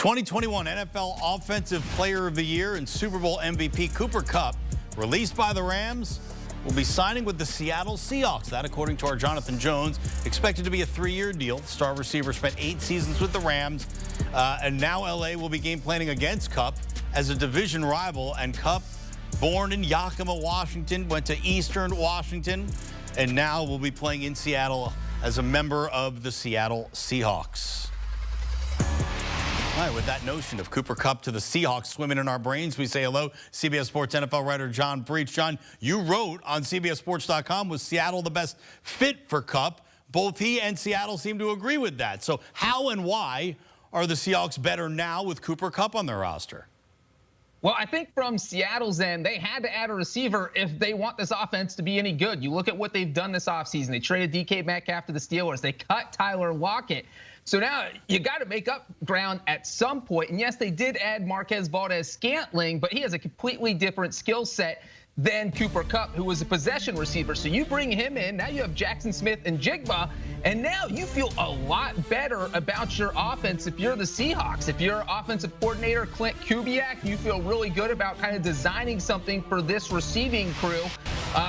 2021 NFL Offensive Player of the Year and Super Bowl MVP Cooper Kupp, released by the Rams, will be signing with the Seattle Seahawks. That, according to our Jonathan Jones, expected to be a 3-year deal. Star receiver spent 8 seasons with the Rams, and now LA will be game planning against Kupp as a division rival. And Kupp, born in Yakima, Washington, went to Eastern Washington, and now will be playing in Seattle as a member of the Seattle Seahawks. All right, with that notion of Cooper Kupp to the Seahawks swimming in our brains, we say hello, CBS Sports NFL writer John Breech. John, you wrote on CBSSports.com, was Seattle the best fit for Kupp? Both he and Seattle seem to agree with that. So how and why are the Seahawks better now with Cooper Kupp on their roster? Well, I think from Seattle's end, they had to add a receiver if they want this offense to be any good. You look at what they've done this offseason. They traded DK Metcalf to the Steelers. They cut Tyler Lockett. So now you got to make up ground at some point. And yes, they did add Marquez Valdes-Scantling, but he has a completely different skill set than Cooper Kupp, who was a possession receiver. So you bring him in, now you have Jackson Smith and Jigba, and now you feel a lot better about your offense if you're the Seahawks. If you're offensive coordinator Clint Kubiak, you feel really good about kind of designing something for this receiving crew.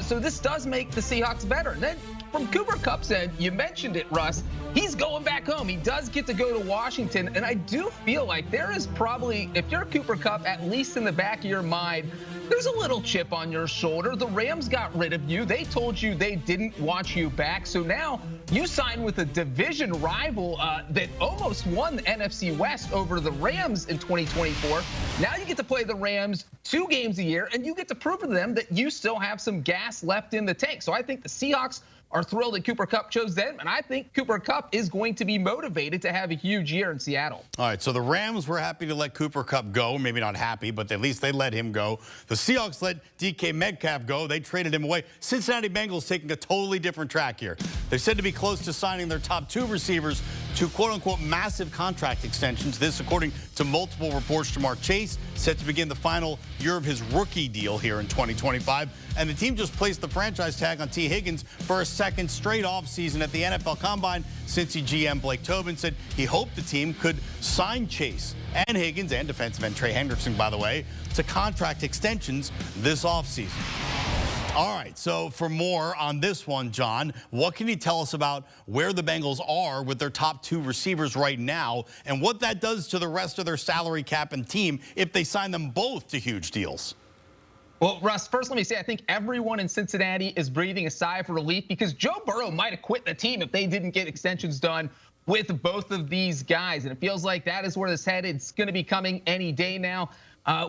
So this does make the Seahawks better. And then from Cooper Kupp's end, you mentioned it, Russ, he's going back home. He does get to go to Washington, and I do feel like there is probably, if you're Cooper Kupp, at least in the back of your mind, there's a little chip on your shoulder. The Rams got rid of you. They told you they didn't want you back. So now you sign with a division rival that almost won the NFC West over the Rams in 2024. Now you get to play the Rams 2 games a year, and you get to prove to them that you still have some gas left in the tank. So I think the Seahawks are thrilled that Cooper Kupp chose them, and I think Cooper Kupp is going to be motivated to have a huge year in Seattle. All right, so the Rams were happy to let Cooper Kupp go. Maybe not happy, but at least they let him go. The Seahawks let DK Metcalf go. They traded him away. Cincinnati Bengals taking a totally different track here. They're said to be close to signing their top 2 receivers to quote-unquote massive contract extensions. This, according to multiple reports. Jamar Chase set to begin the final year of his rookie deal here in 2025. And the team just placed the franchise tag on T. Higgins for a second straight offseason at the NFL Combine. Cincy GM Blake Tobin said he hoped the team could sign Chase and Higgins, and defensive end Trey Hendrickson, by the way, to contract extensions this offseason. All right, so for more on this one, John, what can you tell us about where the Bengals are with their top 2 receivers right now and what that does to the rest of their salary cap and team if they sign them both to huge deals? Well, Russ, first let me say I think everyone in Cincinnati is breathing a sigh of relief because Joe Burrow might have quit the team if they didn't get extensions done with both of these guys. And it feels like that is where this headed. It's going to be coming any day now.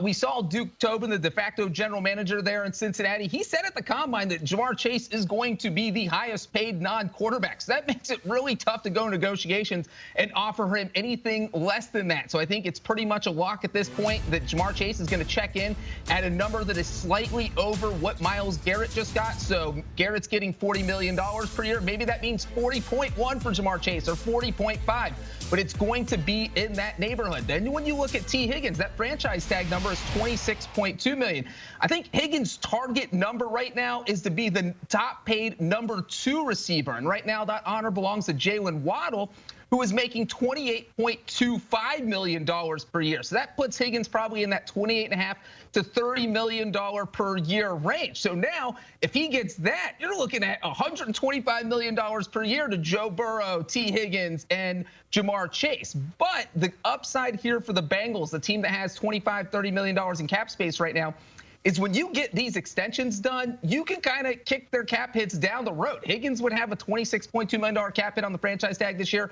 We saw Duke Tobin, the de facto general manager there in Cincinnati. He said at the Combine that Jamar Chase is going to be the highest paid non-quarterback. So that makes it really tough to go in negotiations and offer him anything less than that. So I think it's pretty much a lock at this point that Jamar Chase is going to check in at a number that is slightly over what Myles Garrett just got. So Garrett's getting $40 million per year. Maybe that means 40.1 for Jamar Chase or 40.5. But it's going to be in that neighborhood. Then when you look at T. Higgins, that franchise tag number is $26.2 million. I think Higgins' target number right now is to be the top paid number 2 receiver. And right now that honor belongs to Jalen Waddle, who is making $28.25 million per year. So that puts Higgins probably in that $28.5 to $30 million per year range. So now, if he gets that, you're looking at $125 million per year to Joe Burrow, T. Higgins, and Jamar Chase. But the upside here for the Bengals, the team that has $25, $30 million in cap space right now, is when you get these extensions done, you can kind of kick their cap hits down the road. Higgins would have a $26.2 million cap hit on the franchise tag this year.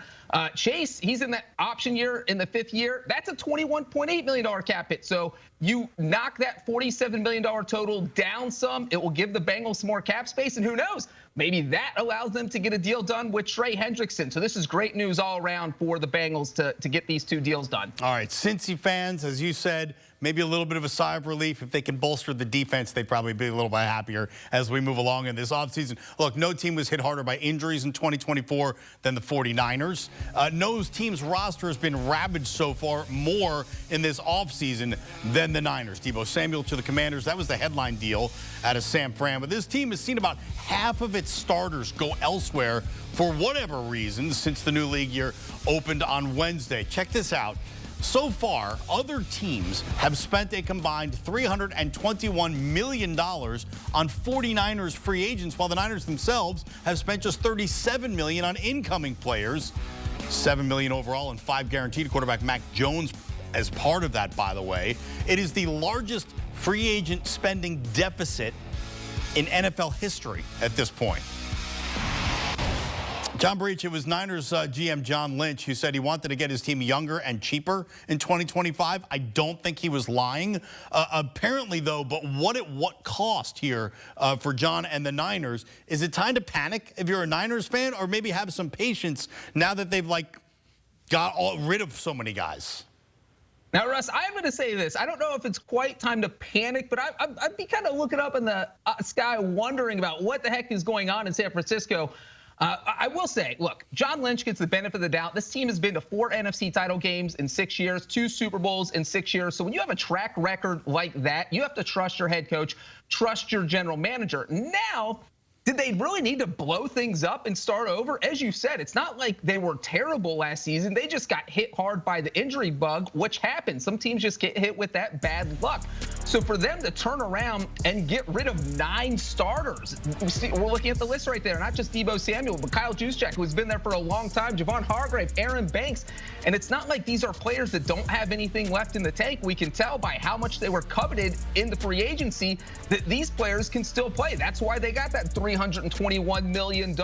Chase, he's in that option year in the 5th year. That's a $21.8 million cap hit. So you knock that $47 million total down some. It will give the Bengals some more cap space. And who knows, maybe that allows them to get a deal done with Trey Hendrickson. So this is great news all around for the Bengals to get these 2 deals done. All right, Cincy fans, as you said, maybe a little bit of a sigh of relief. If they can bolster the defense, they'd probably be a little bit happier as we move along in this offseason. Look, no team was hit harder by injuries in 2024 than the 49ers. No team's roster has been ravaged so far more in this offseason than the Niners. Deebo Samuel to the Commanders. That was the headline deal out of San Fran. But this team has seen about half of its starters go elsewhere for whatever reason since the new league year opened on Wednesday. Check this out. So far, other teams have spent a combined $321 million on 49ers free agents, while the Niners themselves have spent just $37 million on incoming players. $7 million overall and $5 guaranteed. Quarterback Mac Jones as part of that, by the way. It is the largest free agent spending deficit in NFL history at this point. John Breech, it was Niners GM John Lynch who said he wanted to get his team younger and cheaper in 2025. I don't think he was lying. Apparently, though, but what cost here for John and the Niners? Is it time to panic if you're a Niners fan, or maybe have some patience now that they've got rid of so many guys? Now, Russ, I'm going to say this. I don't know if it's quite time to panic, but I'd be kind of looking up in the sky wondering about what the heck is going on in San Francisco. I will say, look, John Lynch gets the benefit of the doubt. This team has been to 4 NFC title games in 6 years, 2 Super Bowls in 6 years. So when you have a track record like that, you have to trust your head coach, trust your general manager. Now, did they really need to blow things up and start over? As you said, it's not like they were terrible last season. They just got hit hard by the injury bug, which happens. Some teams just get hit with that bad luck. So for them to turn around and get rid of 9 starters, we're looking at the list right there, not just Deebo Samuel, but Kyle Juszczyk, who's been there for a long time, Javon Hargrave, Aaron Banks. And it's not like these are players that don't have anything left in the tank. We can tell by how much they were coveted in the free agency that these players can still play. That's why they got that $321 million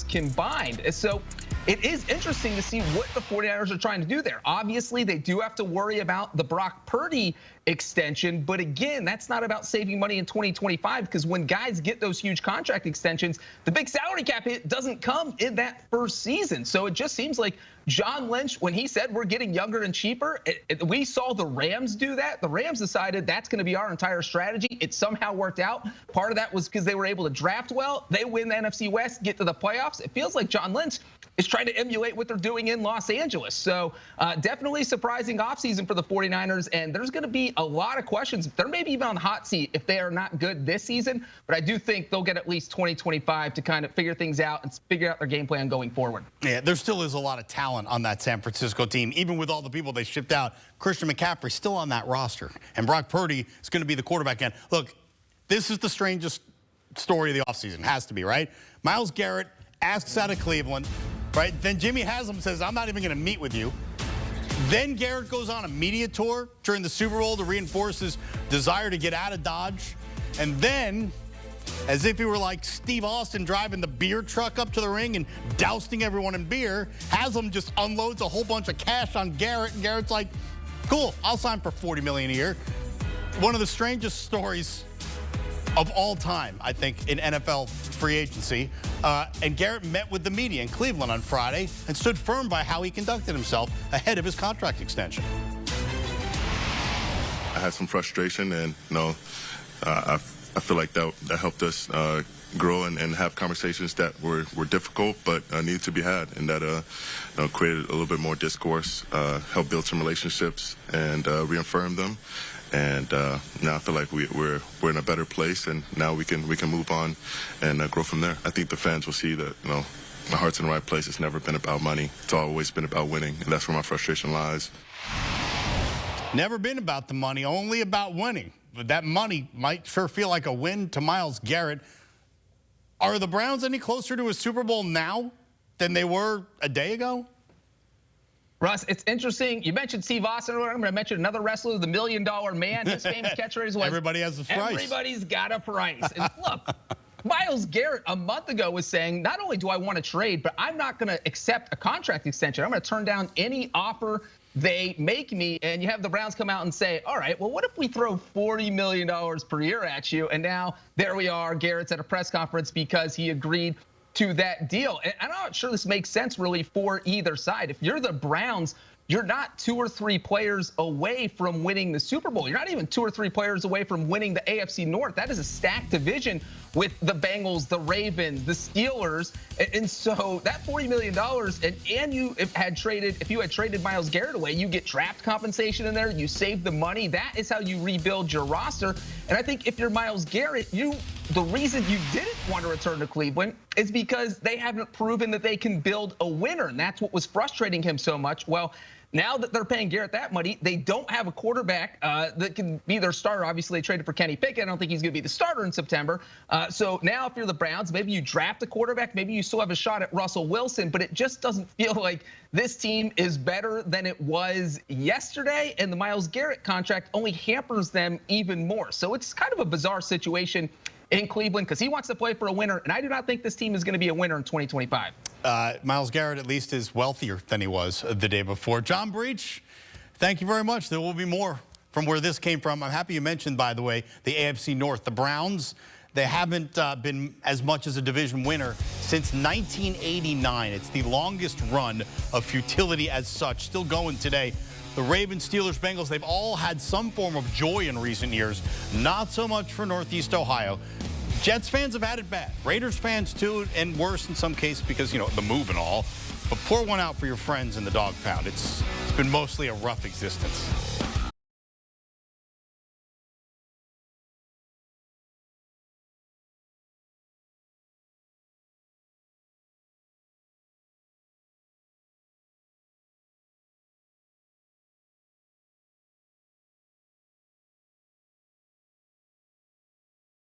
combined. So it is interesting to see what the 49ers are trying to do there. Obviously, they do have to worry about the Brock Purdy extension. But again, that's not about saving money in 2025, because when guys get those huge contract extensions, the big salary cap hit doesn't come in that first season. So it just seems like John Lynch, when he said we're getting younger and cheaper, we saw the Rams do that. The Rams decided that's going to be our entire strategy. It somehow worked out. Part of that was because they were able to draft well. They win the NFC West, get to the playoffs. It feels like John Lynch is trying to emulate what they're doing in Los Angeles. So definitely surprising offseason for the 49ers. And there's going to be a lot of questions. They're maybe even on the hot seat if they are not good this season. But I do think they'll get at least 2025 to kind of figure things out and figure out their game plan going forward. Yeah, there still is a lot of talent on that San Francisco team. Even with all the people they shipped out, Christian McCaffrey still on that roster. And Brock Purdy is going to be the quarterback. And look, this is the strangest story of the offseason. Has to be, right? Myles Garrett asks out of Cleveland, right? Then Jimmy Haslam says, I'm not even going to meet with you. Then Garrett goes on a media tour during the Super Bowl to reinforce his desire to get out of Dodge. And then, as if he were like Steve Austin driving the beer truck up to the ring and dousing everyone in beer, Haslam just unloads a whole bunch of cash on Garrett. And Garrett's like, cool, I'll sign for $40 million a year. One of the strangest stories of all time, I think, in NFL free agency. And Garrett met with the media in Cleveland on Friday and stood firm by how he conducted himself ahead of his contract extension. I had some frustration, and I feel like that helped us grow and have conversations that were difficult but needed to be had, and that created a little bit more discourse, helped build some relationships, and reaffirm them. And now I feel like we're in a better place, and now we can move on and grow from there. I think the fans will see that my heart's in the right place. It's never been about money. It's always been about winning, and that's where my frustration lies. Never been about the money, only about winning. But that money might sure feel like a win to Myles Garrett. Are the Browns any closer to a Super Bowl now than they were a day ago? Russ, it's interesting. You mentioned Steve Austin earlier. I'm going to mention another wrestler, the $1 Million Man. His famous catchphrase was, everybody has a price. Everybody's got a price. And look, Myles Garrett a month ago was saying, not only do I want to trade, but I'm not going to accept a contract extension. I'm going to turn down any offer they make me. And you have the Browns come out and say, all right, well, what if we throw $40 million per year at you? And now there we are. Garrett's at a press conference because he agreed to that deal. And I'm not sure this makes sense really for either side. If you're the Browns, you're not 2 or 3 players away from winning the Super Bowl. You're not even 2 or 3 players away from winning the AFC North. That is a stacked division with the Bengals, the Ravens, the Steelers. And so that $40 million, and if you had traded Myles Garrett away, you get draft compensation in there, you save the money. That is how you rebuild your roster. And I think if you're Myles Garrett, the reason you didn't want to return to Cleveland is because they haven't proven that they can build a winner. And that's what was frustrating him so much. Well, Now that they're paying Garrett that money, they don't have a quarterback that can be their starter. Obviously, they traded for Kenny Pickett. I don't think he's going to be the starter in September. So now if you're the Browns, maybe you draft a quarterback. Maybe you still have a shot at Russell Wilson, but it just doesn't feel like this team is better than it was yesterday. And the Myles Garrett contract only hampers them even more. So it's kind of a bizarre situation in Cleveland because he wants to play for a winner. And I do not think this team is going to be a winner in 2025. Myles Garrett at least is wealthier than he was the day before. John Breech, thank you very much. There will be more from where this came from. I'm happy you mentioned, by the way, the AFC North. The Browns, they haven't been as much as a division winner since 1989. It's the longest run of futility as such, still going today. The Ravens, Steelers, Bengals, they've all had some form of joy in recent years. Not so much for Northeast Ohio. Jets fans have had it bad. Raiders fans, too, and worse in some cases because, you know, the move and all. But pour one out for your friends in the dog pound. It's been mostly a rough existence.